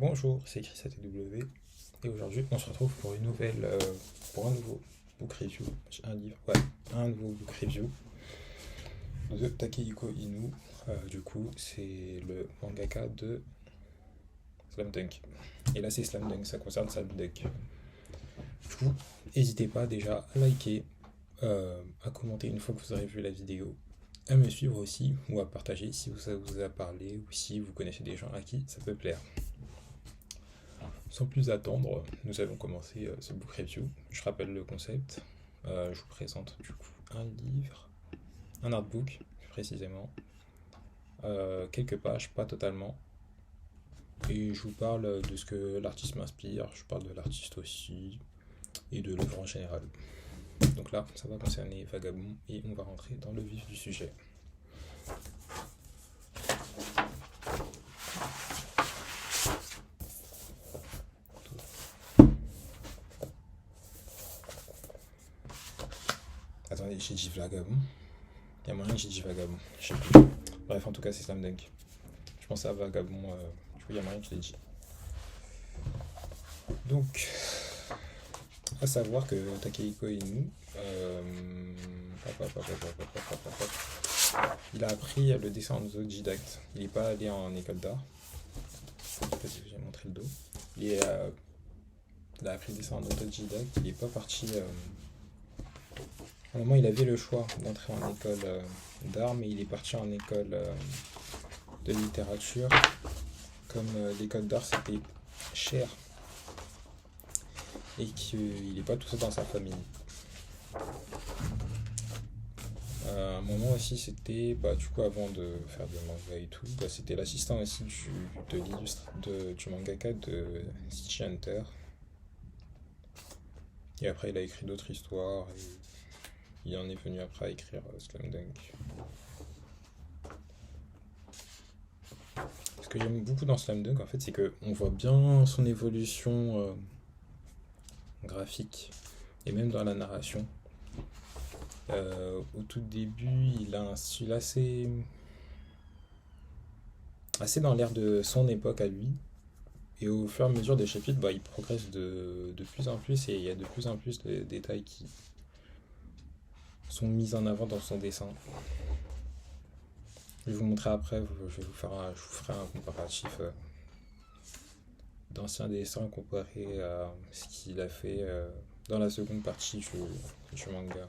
Bonjour, c'est Chris ATW et aujourd'hui on se retrouve pour une nouvelle, pour un nouveau book review, un nouveau book review de Takehiko Inoue. Du coup, c'est le mangaka de Slam Dunk. Et là, c'est Slam Dunk, ça concerne Slam Dunk. Du coup, n'hésitez pas déjà à liker, à commenter une fois que vous aurez vu la vidéo, à me suivre aussi ou à partager si ça vous a parlé ou si vous connaissez des gens à qui ça peut plaire. Sans plus attendre, nous allons commencer ce book review. Je rappelle le concept. Je vous présente du coup un livre, un artbook plus précisément, quelques pages, pas totalement. Et je vous parle de ce que l'artiste m'inspire, je parle de l'artiste aussi, et de l'œuvre en général. Donc là, ça va concerner Vagabond, et on va rentrer dans le vif du sujet. Attendez, j'ai dit Vagabond. Il y a moyen que j'ai dit Vagabond, je sais plus. Bref, en tout cas, c'est Slam Dunk. Je pensais à Vagabond, du coup, il y a moyen que je l'ai dit. Donc, à savoir que Takehiko Inoue, il a appris le dessin en autodidacte. Il n'est pas allé en école d'art. Je ne sais pas si j'ai montré le dos. Il a appris le dessin en autodidacte. Il n'est pas parti. À un moment, il avait le choix d'entrer en école d'art, mais il est parti en école de littérature. Comme l'école d'art, c'était cher. Et qu'il n'est pas tout seul dans sa famille. Un moment aussi, c'était, du coup, avant de faire des mangas et tout, c'était l'assistant aussi du mangaka de City Hunter. Et après, il a écrit d'autres histoires, et il en est venu après à écrire Slam Dunk. Ce que j'aime beaucoup dans Slam Dunk, en fait, c'est qu'on voit bien son évolution graphique, et même dans la narration. Au tout début, il a un style assez dans l'air de son époque à lui. Et au fur et à mesure des chapitres, il progresse de plus en plus et il y a de plus en plus de détails qui sont mis en avant dans son dessin. Je vais vous montrer après, je vous ferai un comparatif d'anciens dessins comparé à ce qu'il a fait dans la seconde partie du manga.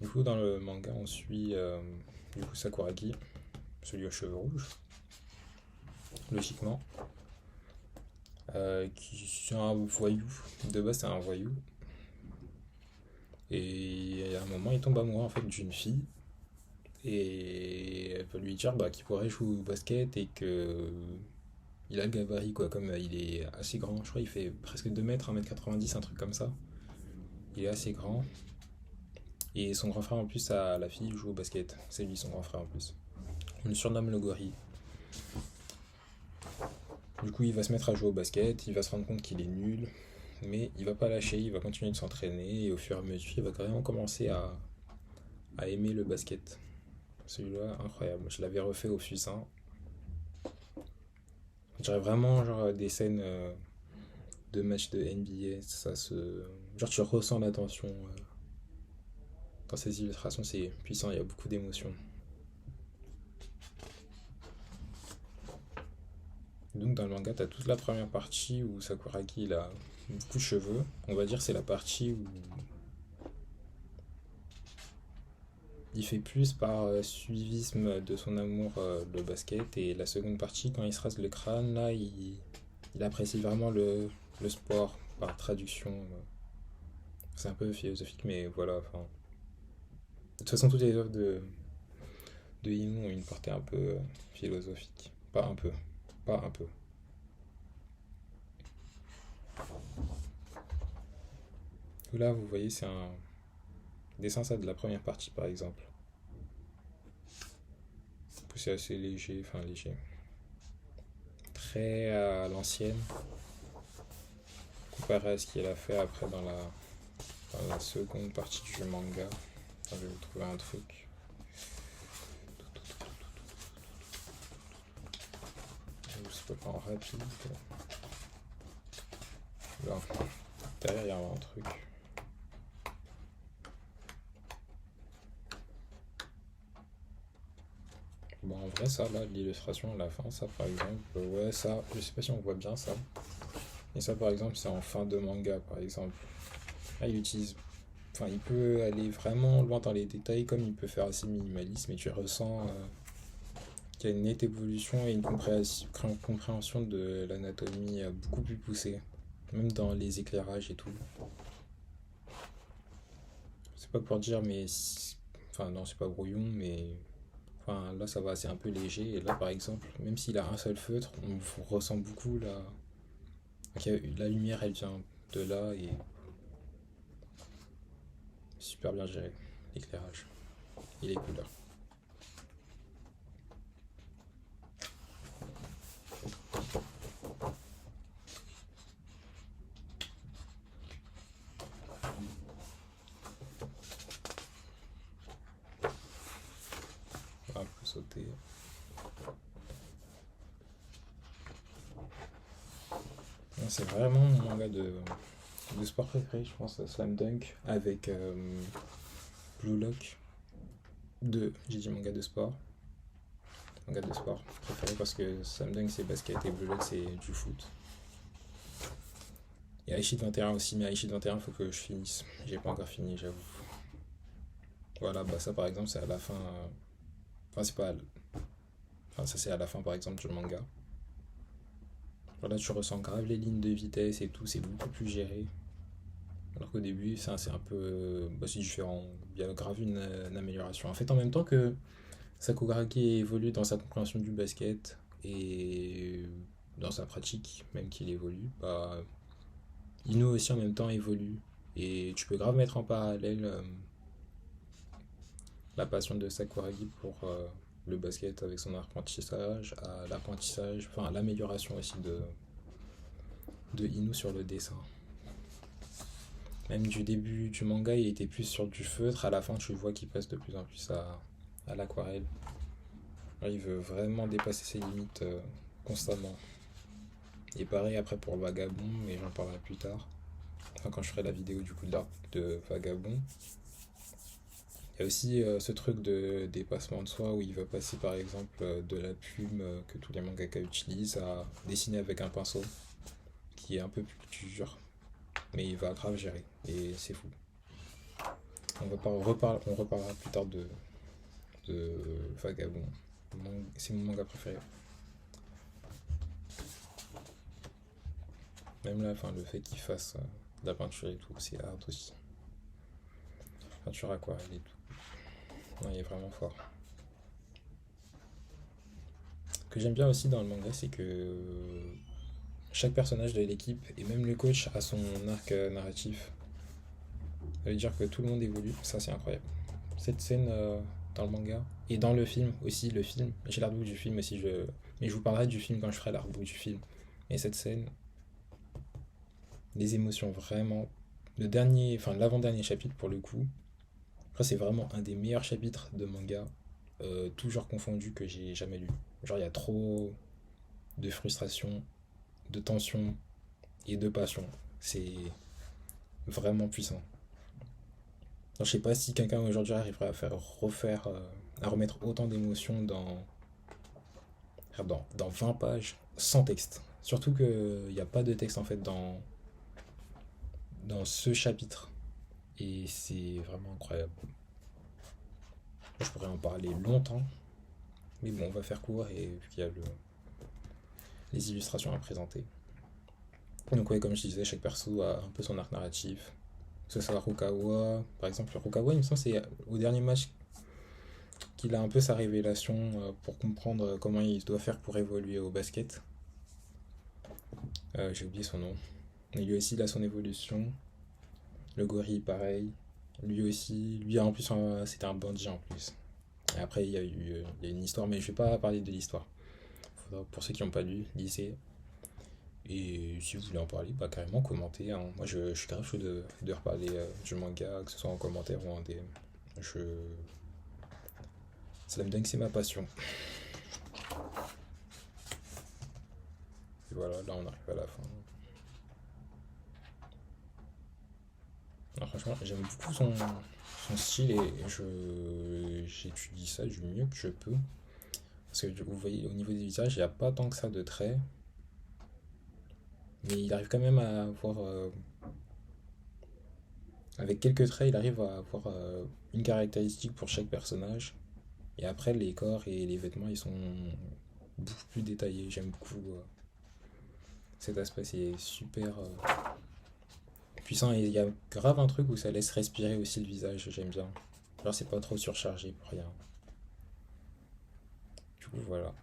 Du coup, dans le manga, on suit Sakuragi, celui aux cheveux rouges, logiquement, qui est un voyou. De base, c'est un voyou. Et à un moment, il tombe amoureux en fait d'une fille. Et elle peut lui dire qu'il pourrait jouer au basket et que il a le gabarit, quoi. Comme il est assez grand, je crois qu'il fait presque 2 mètres, 1m90, un truc comme ça. Il est assez grand. Et son grand frère en plus, la fille joue au basket. C'est lui son grand frère en plus. On le surnomme le gorille. Du coup, il va se mettre à jouer au basket, il va se rendre compte qu'il est nul, mais il va pas lâcher, il va continuer de s'entraîner et au fur et à mesure, il va carrément commencer à aimer le basket. Celui-là, incroyable. Je l'avais refait au fusain. On dirait vraiment genre des scènes de matchs de NBA. Genre tu ressens la tension. Dans ces illustrations, c'est puissant, il y a beaucoup d'émotions. Donc dans le manga, t'as toute la première partie où Sakuragi il a beaucoup de cheveux. On va dire c'est la partie où il fait plus par suivisme de son amour le basket. Et la seconde partie, quand il se rase le crâne, là, il apprécie vraiment le sport par traduction. C'est un peu philosophique, mais voilà. Enfin, de toute façon, toutes les œuvres de Inoue ont une portée un peu philosophique. Pas un peu. Pas un peu. Là, vous voyez, c'est un dessin ça de la première partie, par exemple. C'est assez léger, enfin léger. Très à l'ancienne, comparé à ce qu'il a fait après dans la seconde partie du manga. Attends, je vais vous trouver un truc. peux le faire en rapide. Là, derrière, il y a un truc. Bon, en vrai, ça, là, l'illustration à la fin, ça, par exemple, ouais, ça, je sais pas si on voit bien ça. Et ça, par exemple, c'est en fin de manga, par exemple. Là, il utilise... Enfin, il peut aller vraiment loin dans les détails, comme il peut faire assez minimaliste, mais tu ressens qu'il y a une nette évolution et une compréhension de l'anatomie beaucoup plus poussée. Même dans les éclairages et tout. C'est pas pour dire, mais... Enfin, non, c'est pas brouillon, mais... Enfin, là, ça va, c'est un peu léger. Et là, par exemple, même s'il a un seul feutre, on ressent beaucoup la... Ok, la lumière, elle vient de là et super bien géré. L'éclairage et les couleurs. On va un peu sauter. C'est vraiment mon manga de sport préféré, je pense, Slam Dunk avec Blue Lock 2. J'ai dit manga de sport. Manga de sport préféré parce que Slam Dunk c'est basket et Blue Lock c'est du foot. Il y a Aishid 21 aussi, mais Aishid 21 faut que je finisse. J'ai pas encore fini, j'avoue. Voilà, bah ça par exemple c'est à la fin. Enfin, c'est pas. Enfin, ça c'est à la fin par exemple du manga. Voilà, tu ressens grave les lignes de vitesse et tout, c'est beaucoup plus géré. Alors qu'au début, ça, c'est un peu. Bah, c'est différent. Il y a grave une amélioration. En fait, en même temps que Sakuragi évolue dans sa compréhension du basket et dans sa pratique, même qu'il évolue, bah, Ino aussi en même temps évolue. Et tu peux grave mettre en parallèle la passion de Sakuragi pour le basket avec son apprentissage, à l'apprentissage, enfin à l'amélioration aussi de Ino sur le dessin. Même du début du manga, il était plus sur du feutre. À la fin, tu vois qu'il passe de plus en plus à l'aquarelle. Il veut vraiment dépasser ses limites constamment. Et pareil après pour Vagabond, mais j'en parlerai plus tard. Enfin, quand je ferai la vidéo du coup de Vagabond. Il y a aussi ce truc de dépassement de soi où il va passer par exemple de la plume que tous les mangaka utilisent à dessiner avec un pinceau qui est un peu plus dur. Mais il va grave gérer et c'est fou. On reparlera plus tard de Vagabond. C'est mon manga préféré. Même là, enfin, le fait qu'il fasse de la peinture et tout, c'est hard aussi. Peinture aquarelle et tout. Non, il est vraiment fort. Ce que j'aime bien aussi dans le manga, c'est que chaque personnage de l'équipe et même le coach a son arc narratif. Ça veut dire que tout le monde évolue, ça c'est incroyable. Cette scène dans le manga et dans le film aussi, le film, j'ai l'artbook du film aussi, mais je vous parlerai du film quand je ferai l'artbook du film. Et cette scène, des émotions vraiment. Le dernier, enfin l'avant-dernier chapitre pour le coup, après c'est vraiment un des meilleurs chapitres de manga, tout genre confondu que j'ai jamais lu. Genre il y a trop de frustration, de tension et de passion. C'est vraiment puissant. Alors, je sais pas si quelqu'un aujourd'hui arriverait à à remettre autant d'émotions dans 20 pages sans texte. Surtout qu'il n'y a pas de texte en fait dans ce chapitre. Et c'est vraiment incroyable. Je pourrais en parler longtemps. Mais bon, on va faire court et vu qu'il y a les illustrations à présenter. Donc ouais, comme je disais, chaque perso a un peu son arc narratif. Que ce soit Rukawa, par exemple, Rukawa, il me semble que c'est au dernier match qu'il a un peu sa révélation pour comprendre comment il doit faire pour évoluer au basket. J'ai oublié son nom. Et lui aussi, il a son évolution. Le gorille, pareil. Lui aussi, lui en plus, c'était un bandit en plus. Et après, il y a une histoire, mais je vais pas parler de l'histoire. Pour ceux qui n'ont pas lu, lisez. Et si vous voulez en parler, bah carrément commentez, hein. Moi je suis grave chaud de reparler du manga, que ce soit en commentaire ou en DM. Je... Slam Dunk c'est ma passion. voilà, là on arrive à la fin. Alors, franchement, j'aime beaucoup son style et j'étudie ça du mieux que je peux. Parce que vous voyez, au niveau des visages, il n'y a pas tant que ça de traits, mais il arrive quand même à avoir, avec quelques traits, il arrive à avoir une caractéristique pour chaque personnage. Et après, les corps et les vêtements, ils sont beaucoup plus détaillés. J'aime beaucoup cet aspect, c'est super puissant. Et il y a grave un truc où ça laisse respirer aussi le visage, j'aime bien. Genre, c'est pas trop surchargé pour rien. Du coup, voilà.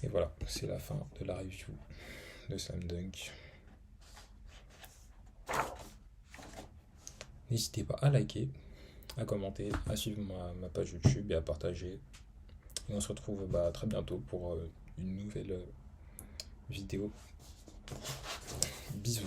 Et voilà, c'est la fin de la review de Slam Dunk. N'hésitez pas à liker, à commenter, à suivre ma page YouTube et à partager. Et on se retrouve très bientôt pour une nouvelle vidéo. Bisous.